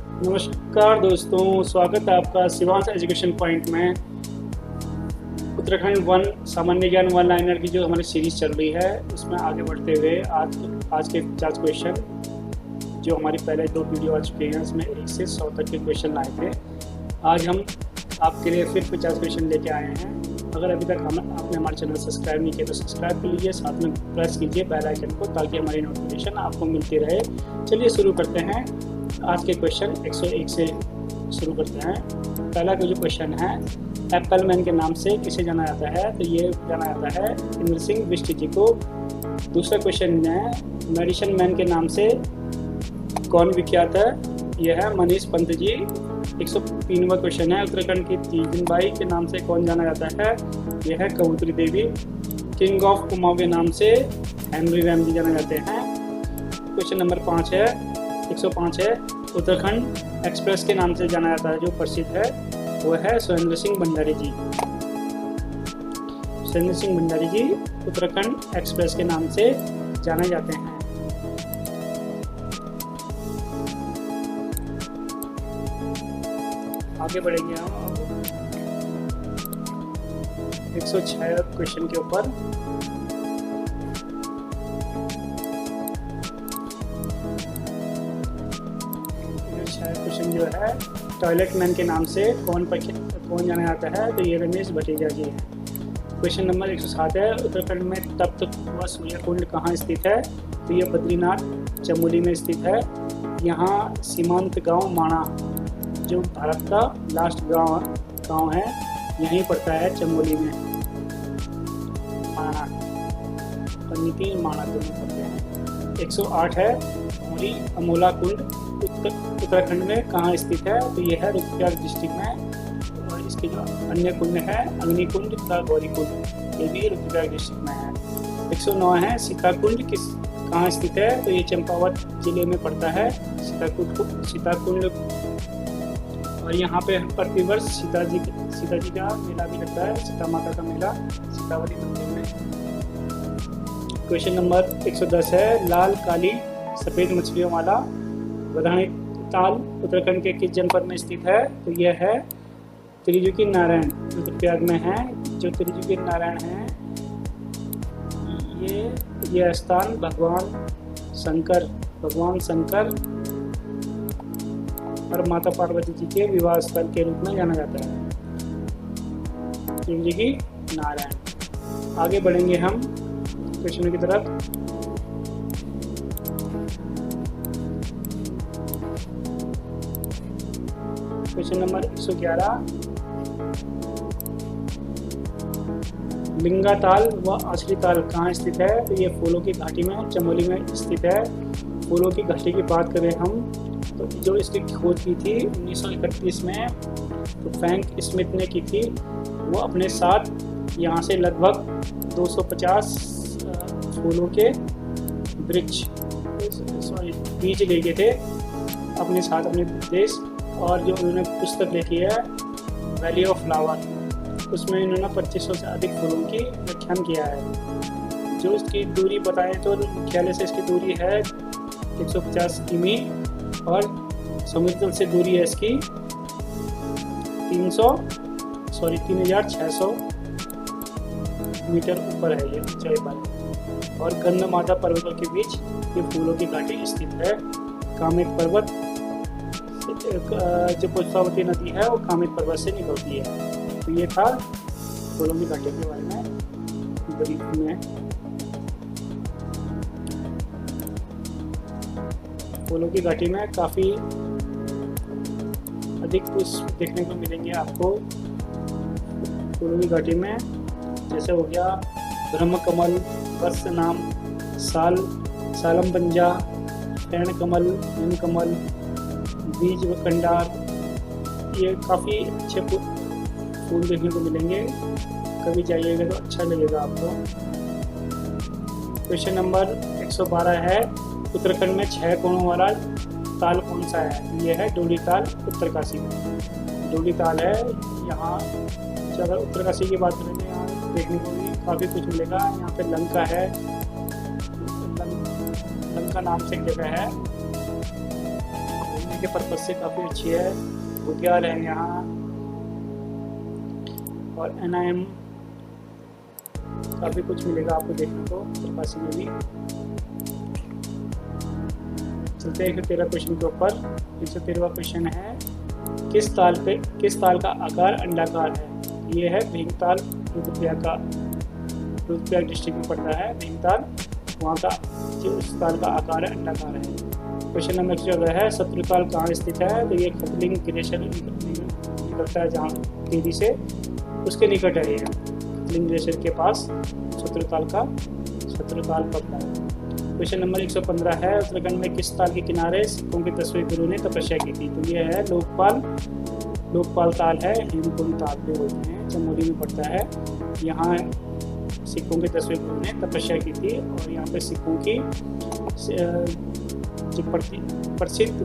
नमस्कार दोस्तों, स्वागत है आपका शिवांश एजुकेशन पॉइंट में। उत्तराखंड वन सामान्य ज्ञान वन लाइनर की जो हमारी सीरीज चल रही है उसमें आगे बढ़ते हुए आज के 50 क्वेश्चन जो हमारी पहले 2 वीडियो आ चुके हैं उसमें 1 से 100 तक के क्वेश्चन लाए थे। आज हम आपके लिए फिर 50 क्वेश्चन लेके आए हैं। अगर अभी तक आपने हमारे चैनल सब्सक्राइब नहीं किया तो सब्सक्राइब कर लीजिए, साथ में प्रेस कीजिए बेल आइकन को ताकि हमारी नोटिफिकेशन आपको मिलती रहे। चलिए शुरू करते हैं। आज के क्वेश्चन 101 से शुरू करते हैं। पहला जो क्वेश्चन है, एप्पल मैन के नाम से किसे जाना जाता है? तो ये जाना जाता है इंद्र सिंह बिष्ट जी को। दूसरा क्वेश्चन है, मेडिसिन मैन के नाम से कौन विख्यात है? यह है मनीष पंत जी। 103वां क्वेश्चन है, उत्तराखंड की तीजनबाई के नाम से कौन जाना जाता है? यह है कबूतरी देवी। किंग ऑफ कुमाऊं के नाम से हेनरी रैम जी जाने जाते हैं। क्वेश्चन नंबर 5 है, 105 है, उत्तराखंड एक्सप्रेस के नाम से जाना जाता है जो प्रसिद्ध है वो है सुरेंद्र सिंह भंडारी जी। सुरेंद्र सिंह भंडारी जी उत्तराखंड एक्सप्रेस के नाम से जाने जाते हैं। आगे बढ़ेंगे हम 106 क्वेश्चन के ऊपर। क्वेश्चन जो है, टॉयलेट मैन के नाम से कौन जाना जाता है? तो ये रमेश भटेजा जी हैं। क्वेश्चन नंबर 107 है, उत्तराखंड में तप्त व सूर्य कुंड कहाँ स्थित है? तो ये बद्रीनाथ चमोली में स्थित है। यहाँ सीमांत गांव माणा जो भारत का लास्ट गांव है यहीं पड़ता है, चमोली में। माणा पन्नीती माणा दोनों पड़ते हैं। 108 है, अमोला कुंड उत्तराखंड में कहाँ स्थित है? तो यह है रुद्रप्रयाग डिस्ट्रिक्ट में। और इसके जो अन्य कुंड है, अग्नि कुंड तथा गौरी कुंड, ये भी रुद्रप्रयाग डिस्ट्रिक्ट में है। 109 है, सीता कुंड कहाँ स्थित है? तो ये चंपावत जिले में पड़ता है, सीता कुंड। और यहाँ पे प्रतिवर्ष सीता जी का मेला भी लगता है, सीता माता का मेला सीतावती मंदिर में। क्वेश्चन नंबर 110 है, लाल काली सफ़ेद मछलियों वाला बधानी ताल उत्तराखंड के किस जनपद में स्थित है? तो यह है त्रिजुकी नारायण, रुद्रप्रयाग में है। जो त्रिजुकी नारायण है ये स्थान भगवान शंकर और माता पार्वती जी के विवाह स्थल के रूप में जाना जाता है, त्रिजुकी नारायण। आगे बढ़ेंगे हम क्वेश्चन की तरफ। क्वेश्चन नंबर 111, लिंगा ताल व आसरी ताल कहाँ स्थित है? तो ये फूलों की घाटी में चमोली में स्थित है। फूलों की घाटी की बात करें हम तो जो इसकी खोज की थी 1931 में तो फ्रैंक स्मिथ ने की थी। वो अपने साथ यहाँ से लगभग 250 फूलों के बीज ले गए थे अपने साथ अपने देश। और जो उन्होंने पुस्तक लिखी है वैली ऑफ फ्लावर, उसमें इन्होंने 2500 से अधिक फूलों की व्याख्यान किया है। जो इसकी दूरी बताएं तो मुख्यालय से इसकी दूरी है 150 किमी और समुद्र तल से दूरी है इसकी 3600 मीटर ऊपर है ये ऊंचाई पर। और गंधमार्धा पर्वतों के बीच ये फूलों की घाटी स्थित है। कामेत पर्वत जो पुष्पावती नदी है वो कामेत पर्वत से निकलती है। तो ये था फूलों की घाटी के बारे में ब्रीफ में। फूलों की घाटी में काफ़ी अधिक पुष्प देखने को मिलेंगे आपको। फूलों की घाटी में जैसे हो गया ब्रह्म कमल, वत्स नाम, सालम पंजा, तैण कमल, हिम कमल, बीज व कंडार, ये काफ़ी अच्छे फूल देखने को मिलेंगे। कभी जाइएगा तो अच्छा लगेगा आपको। क्वेश्चन नंबर 112 है, उत्तराखंड में 6 कोणों वाला ताल कौन सा है? ये है डोली ताल, उत्तरकाशी में डोली ताल है। यहाँ अगर उत्तरकाशी की बात करें तो यहाँ देखने को भी काफ़ी कुछ मिलेगा। यहाँ पे लंका है, लंका नाम से एक जगह है पढ़ने के पर्पज से काफ़ी अच्छी है। बुग्याल है यहाँ और NIM काफ़ी कुछ मिलेगा आपको देखने को उत्तरकाशी में भी। चलते हैं 113 क्वेश्चन के ऊपर। 113वां क्वेश्चन है किस ताल का आकार अंडाकार है? ये है भीमताल, रुद्रप्रयाग डिस्ट्रिक्ट में पड़ता है भीमताल। वहाँ का जो उस ताल का आकार है अंडाकार है। क्वेश्चन नंबर 14 है शत्रुताल कहाँ स्थित है? तो ये खतलिंग ग्लेशियर निकलता है जहाँ टिहरी से, उसके निकट है। ये खतलिंग ग्लेशियर के पास शत्रुताल पड़ता है। क्वेश्चन नंबर 115 है उत्तराखंड में किस ताल के किनारे सिखों के 10वें गुरु ने तपस्या की थी? तो ये है लोकपाल ताल है, हेमकुंड ताल पे बोलते हैं, चमोली में पड़ता है। यहाँ सिखों के 10वें गुरु ने तपस्या की थी और यहाँ पे सिखों की जो प्रसिद्ध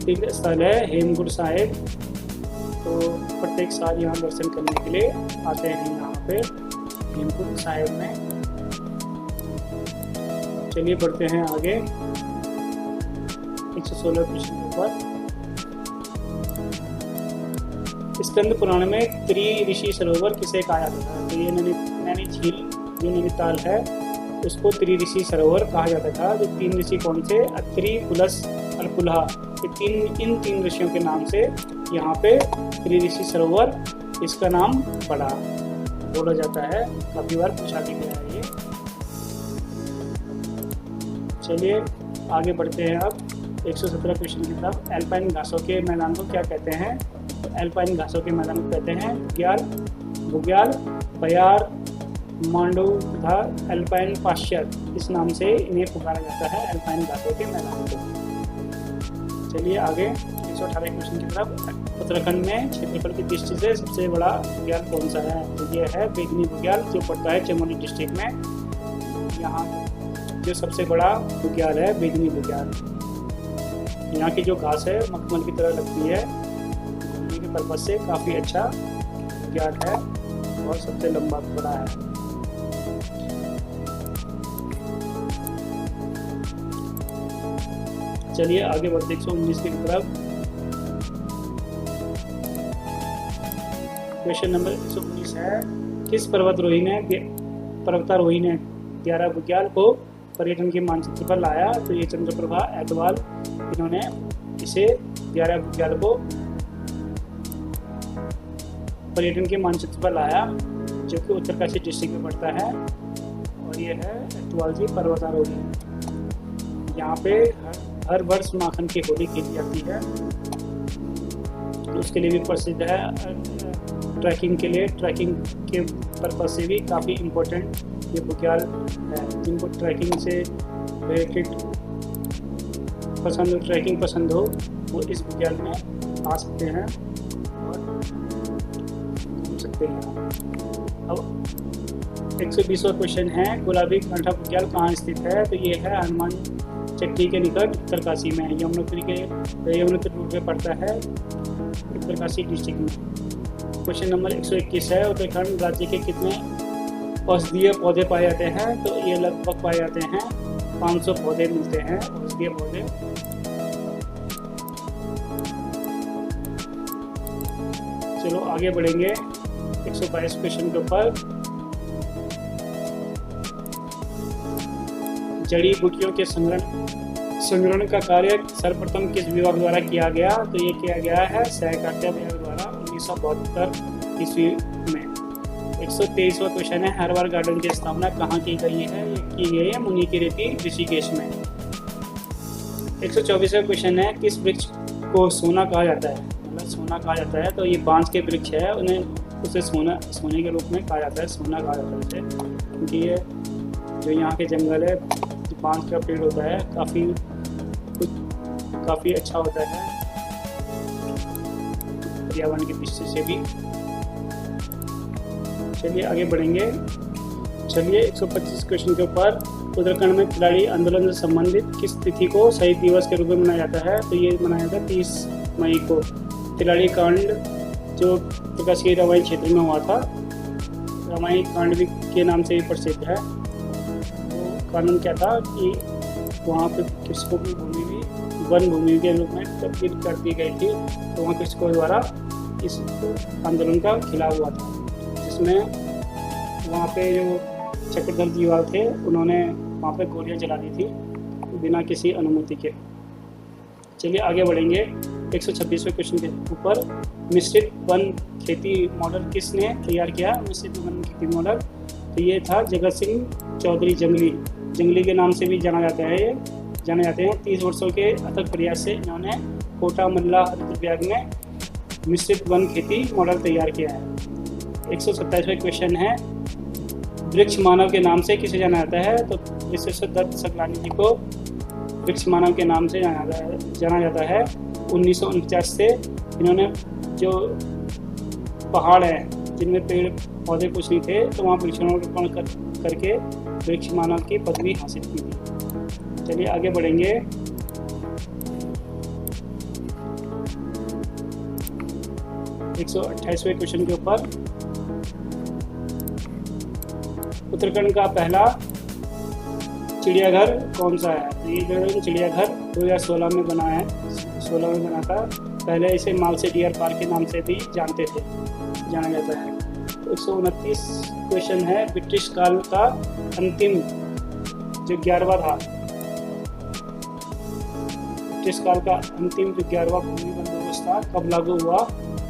तीर्थ स्थल है हेमकुंड साहिब। तो प्रत्येक साल यहाँ दर्शन करने के लिए आते हैं यहाँ पे हेमकुंड साहिब में। चलिए बढ़ते हैं आगे 116 क्वेश्चन के ऊपर। स्कंद पुराण में त्रि-ऋषि सरोवर किसे कहा जाता था? तो ये नैनी झील जो नैनीताल है उसको त्रि-ऋषि सरोवर कहा जाता था। जो 3 ऋषि कौन से? अत्रि, पुलस और पुलहा, इन 3 ऋषियों के नाम से यहाँ पे त्रि-ऋषि सरोवर इसका नाम पड़ा, बोला जाता है। काफी बार पूछा भी गया है ये। चलिए आगे बढ़ते हैं अब 117 क्वेश्चन की तरफ। एल्पाइन घासों के मैदान को क्या कहते हैं? तो एल्पाइन घासों के मैदान को कहते हैं बुग्याल, पयार, मांडू तथा एल्पाइन पाश्चर। इस नाम से इन्हें पुकारा जाता है, एल्पाइन घासों के मैदान को। चलिए आगे 118 क्वेश्चन की तरफ। उत्तराखंड में क्षेत्रफल की दृष्टि से सबसे बड़ा बुग्याल कौन सा है? तो ये है बेगनी बुग्याल जो पड़ता है चमोली डिस्ट्रिक्ट में। यहाँ जो सबसे बड़ा बुग्याल है बेगनी बुग्याल। यहाँ की जो घास है मखमल की तरह लगती है, घूमने के पर्पज से काफ़ी अच्छा बुग्याल है और सबसे लंबा बड़ा है। चलिए आगे बढ़ते 119 की तरफ। क्वेश्चन नंबर 119 है किस पर्वतारोही ने 11 बुग्याल को पर्यटन के मानचित्र पर लाया? तो ये चंद्रप्रभा एतवाल, इन्होंने इसे 11 बुग्याल को पर्यटन के मानचित्र पर लाया जो कि उत्तरकाशी डिस्ट्रिक्ट में पड़ता है। और ये है एतवाल जी पर्वतारोही। यहाँ पे हर वर्ष माखन की होली खेली जाती है, उसके लिए भी प्रसिद्ध है। ट्रैकिंग के पर्पज से भी काफ़ी इम्पोर्टेंट ये बुग्याल है। जिनको ट्रैकिंग से रिलेटेड ट्रैकिंग पसंद हो वो इस बुग्याल में आ सकते हैं और घूम सकते हैं। अब 120वां क्वेश्चन है गुलाबी कांठा बुग्याल कहाँ स्थित है? तो ये है हनुमान चट्टी के निकट उत्तरकाशी में, यमुनोत्री रोड पे पड़ता है उत्तरकाशी डिस्ट्रिक्ट में। क्वेश्चन नंबर 121 है उत्तराखंड राज्य के कितने औषधीय पौधे पाए जाते हैं? तो ये लगभग पाए जाते हैं 500 पौधे मिलते हैं औषधीय पौधे। चलो आगे बढ़ेंगे 122 क्वेश्चन के ऊपर। जड़ी बूटियों के संग्रहण का कार्य सर्वप्रथम किस विभाग द्वारा किया गया? तो ये किया गया है सहकारिता विभाग द्वारा 1972 ईस्वी में। 123वां क्वेश्चन है हरवार गार्डन की स्थापना कहाँ की गई है? ये की गई है मुनि की रेती ऋषिकेश में। 124वां क्वेश्चन है किस वृक्ष को सोना कहा जाता है? मतलब सोना कहा जाता है तो ये बांस के वृक्ष है, उसे सोने के रूप में कहा जाता है, सोना कहा जाता है उसे, क्योंकि ये जो यहाँ के जंगल है बांस का पेड़ होता है, काफ़ी अच्छा होता है पर्यावरण की दृष्टि से भी। चलिए आगे बढ़ेंगे। चलिए 125 क्वेश्चन के ऊपर उत्तराखंड में खिलाड़ी आंदोलन से संबंधित किस तिथि को शहीद दिवस के रूप में मनाया जाता है? तो ये मनाया जाता है 30 मई को। खिलाड़ी कांड जो उत्तरकाशी रवाई क्षेत्र में हुआ था, रवाई कांड भी के नाम से भी प्रसिद्ध है। तो कानून क्या था कि वहाँ पे किसको भी भूमि भी वन भूमि के रूप में तब्दील कर दी गई थी, तो वहाँ किसको द्वारा इस आंदोलन का खिलाफ हुआ था, जिसमें वहाँ पे जो चक्रधर युवा थे उन्होंने वहाँ पे गोलियाँ चला दी थी बिना किसी अनुमति के। चलिए आगे बढ़ेंगे 126वें क्वेश्चन के ऊपर। मिश्रित वन खेती मॉडल किसने तैयार किया? मिश्रित वन खेती मॉडल, तो ये था जगत सिंह चौधरी जंगली के नाम से भी जाने जाते हैं। 30 वर्षों के अथक प्रयास से इन्होंने कोटा मल्ला रुद्रप्रयाग में मिश्रित वन खेती मॉडल तैयार किया है। 127वां क्वेश्चन है, वृक्ष मानव के नाम से किसे जाना जाता है? तो विश्वेश्वर दत्त सकलानी जी को वृक्ष मानव के नाम से जाना जाता है। 1949 से इन्होंने जो पहाड़ हैं जिनमें पेड़ पौधे कुछ नहीं थे, तो वहाँ वृक्षारोपण करके वृक्ष मानव की पदवी हासिल की थी। चलिए आगे बढ़ेंगे। एक 128वें क्वेश्चन के ऊपर, उत्तराखंड का पहला चिड़ियाघर कौन सा है? तो ये चिड़ियाघर 2016 में बना है, 16 में बना था। पहले इसे मालसे डियर पार्क के नाम से भी जाना जाता है। तो 129 क्वेश्चन है, ब्रिटिश काल का अंतिम जो 11वां था, ब्रिटिश काल का अंतिम जो 11वां भूमि बंदोबस्त था कब लागू हुआ?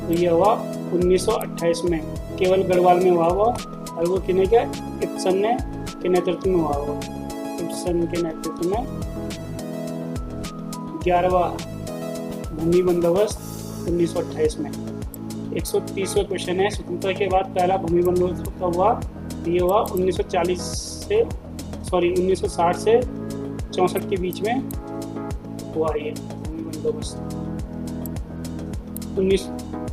तो यह हुआ 1928 में, केवल गढ़वाल में हुआ और वो किन्हीं इब्सन के नेतृत्व में हुआ। इब्सन के नेतृत्व में 11वां भूमि बंदोबस्त 1928 में। 130वां क्वेश्चन है, स्वतंत्रता के बाद पहला भूमि बंदोबस्त कब हुआ? ये हुआ 1960 से 64 के बीच में हुआ ये भूमि बंदोबस्त।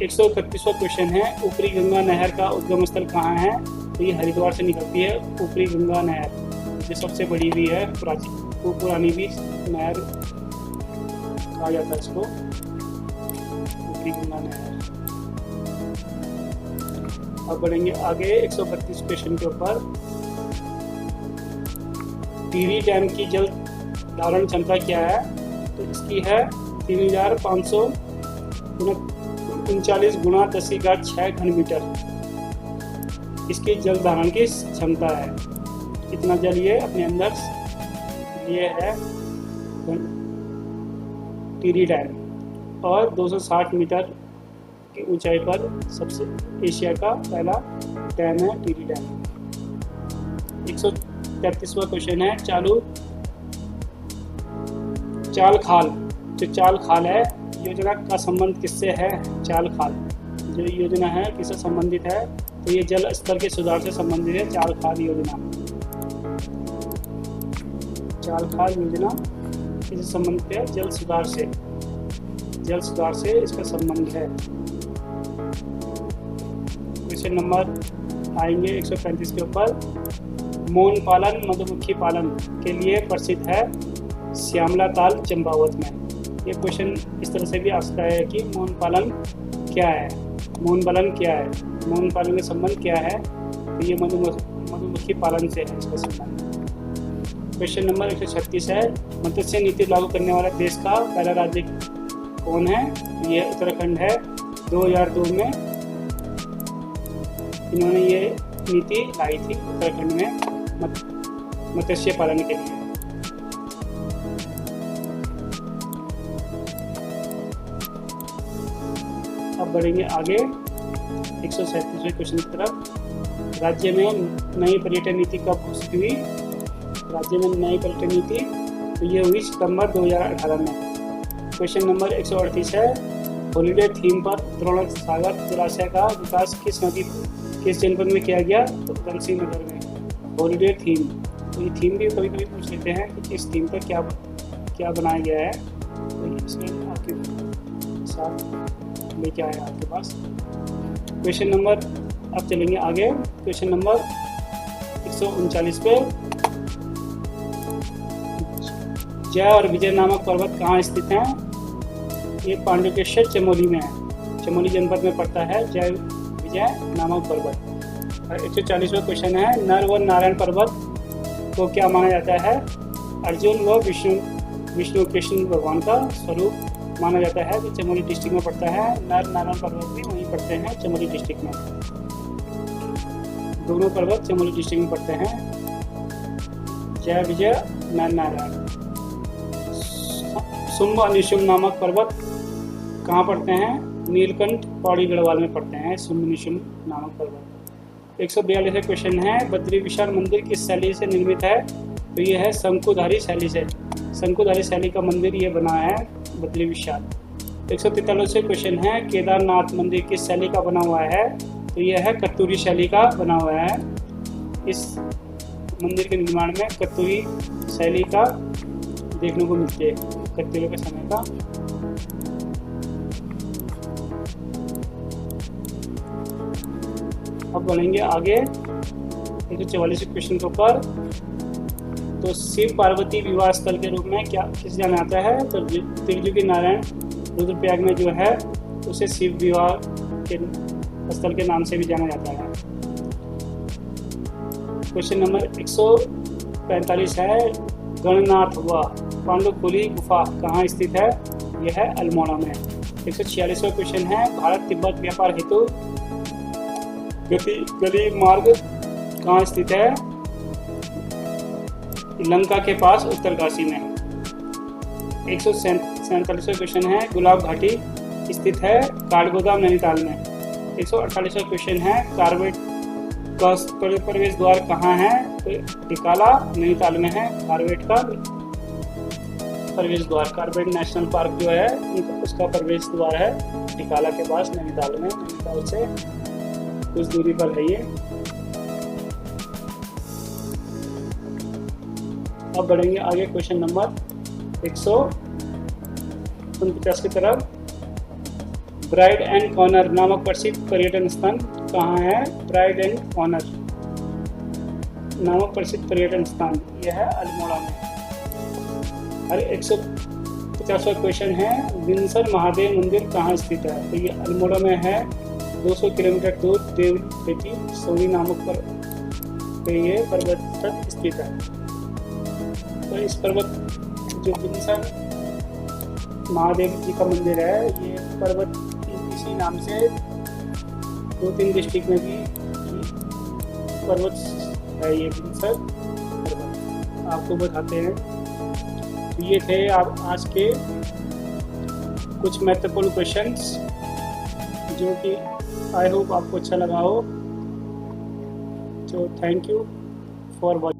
131वां क्वेश्चन है, ऊपरी गंगा नहर का उद्गम स्थल कहाँ है? तो ये हरिद्वार से निकलती है ऊपरी गंगा नहर, जो सबसे बड़ी भी है, पुरानी भी नहर कहा जाता है इसको, ऊपरी गंगा नहर। अब बढ़ेंगे आगे 132 क्वेश्चन के ऊपर। टिहरी डैम की जल धारण क्षमता क्या है? तो इसकी है 3539 गुणा 10⁶ घन मीटर इसकी जल धारण की क्षमता है। इतना जल ये अपने अंदर ये है टिहरी डैम, और 260 मीटर की ऊंचाई पर सबसे एशिया का पहला डैम है टिहरी डैम। 133वां क्वेश्चन है, चाल खाल, जो चाल खाल है योजना का संबंध किससे है? चाल खाल जो योजना है किससे संबंधित है? तो ये जल स्तर के सुधार से संबंधित है चाल खाल योजना। चाल खाल योजना किससे संबंधित है? जल सुधार से इसका संबंध है। क्वेश्चन नंबर आएंगे 135 के ऊपर। मौन पालन मधुमक्खी पालन के लिए प्रसिद्ध है श्यामला ताल चंपावत में। ये क्वेश्चन इस तरह से भी आ सकता है कि मौन पालन क्या है, मौन पालन क्या है, मौन पालन का संबंध क्या है? तो ये मधुमक्खी पालन से है इसका संबंध। क्वेश्चन नंबर 136 है, मत्स्य नीति लागू करने वाला देश का पहला राज्य कौन है? ये उत्तराखंड है। 2002 में इन्होंने ये नीति लाई थी उत्तराखंड में मत्स्य पालन के लिए। अब बढ़ेंगे आगे 137वें क्वेश्चन की तरफ। राज्य में नई पर्यटन नीति कब घोषित हुई? राज्य में नई पर्यटन नीति तो ये हुई सितंबर 2018 में। क्वेश्चन नंबर 138 है, हॉलीडे थीम पर द्रोण सागर जलाशय का विकास किस जनपद में किया गया? तो उधमसिंह नगर में। हॉलीडे थीम, तो ये थीम भी कभी कभी पूछ लेते हैं कि इस थीम पर क्या बनाया गया है, तो इसमें आपके साथ लेके आया आपके पास। क्वेश्चन नंबर अब चलेंगे आगे। क्वेश्चन नंबर 139 पे, जय और विजय नामक पर्वत कहाँ स्थित हैं? ये पांडुकेश्वर चमोली में है, चमोली जनपद में पड़ता है जय विजय नामक पर्वत। और 140वां क्वेश्चन है, नर व नारायण पर्वत को क्या माना जाता है? अर्जुन व विष्णु कृष्ण भगवान का स्वरूप माना जाता है जो चमोली डिस्ट्रिक्ट में पड़ता है। नर नारायण पर्वत भी वहीं पड़ते हैं चमोली डिस्ट्रिक्ट में। दोनों पर्वत चमोली डिस्ट्रिक्ट में पड़ते हैं। जय विजय, नर नारायण। शुंभ निशुंभ नामक पर्वत कहाँ पड़ते हैं? नीलकंठ पौड़ी गढ़वाल में पड़ते हैं शुंभ निशुंभ नामक पर्वत। 142 क्वेश्चन है, बद्री विशाल मंदिर किस शैली से निर्मित है? तो ये है शंकुधारी शैली से। शंकुधारी शैली का मंदिर ये बना है बद्री विशाल। 143 क्वेश्चन है, केदारनाथ मंदिर किस शैली का बना हुआ है? तो यह है कत्तूरी शैली का बना हुआ है। इस मंदिर के निर्माण में कत्तूरी शैली का देखने को मिलती है कत्तूरी के समय का। अब बढ़ेंगे आगे 144 क्वेश्चन के ऊपर। तो शिव पार्वती विवाह स्थल के रूप में क्या किस जाना जाता है? तो त्रिजुगी नारायण रुद्रप्रयाग में जो है उसे शिव विवाह के स्थल के नाम से भी जाना जाता है। क्वेश्चन नंबर 145 है, गणनाथ हुआ पांडुपुली गुफा कहाँ स्थित है? यह है अल्मोड़ा में। 146वां क्वेश्चन है, भारत तिब्बत व्यापार हेतु गली मार्ग कहाँ स्थित है? लंका के पास उत्तरकाशी में। 147वां क्वेश्चन है, गुलाब घाटी स्थित है काठगोदाम नैनीताल में। 148वां क्वेश्चन है, कार्बेट का प्रवेश द्वार कहाँ है? तो टिकाला नैनीताल में है कार्बेट का प्रवेश द्वार। कार्बेट नेशनल पार्क जो है उसका प्रवेश द्वार है टिकाला के पास नैनीताल में। नैनीताल से कुछ दूरी पर है ये। अब बढ़ेंगे आगे क्वेश्चन नंबर 149 की तरफ। ब्राइड एंड कॉर्नर नामक प्रसिद्ध पर्यटन स्थान कहाँ है? ब्राइड एंड कॉर्नर नामक प्रसिद्ध पर्यटन स्थान यह है अल्मोड़ा में। और 150वां क्वेश्चन है, विंसर महादेव मंदिर कहाँ स्थित है? तो ये अल्मोड़ा में है। 200 किलोमीटर दूर देवपेटी सोनी नामक पर ये पर्वत पर स्थित है। तो इस पर्वत जो विंसर महादेव जी का मंदिर है, ये पर्वत इसी नाम से 2-3 डिस्ट्रिक्ट में भी पर्वत है ये विंसर पर्वत। आपको बताते हैं। तो ये थे आप आज के कुछ महत्वपूर्ण क्वेश्चंस जो कि आई होप आपको अच्छा लगा हो। तो थैंक यू फॉर वॉचिंग।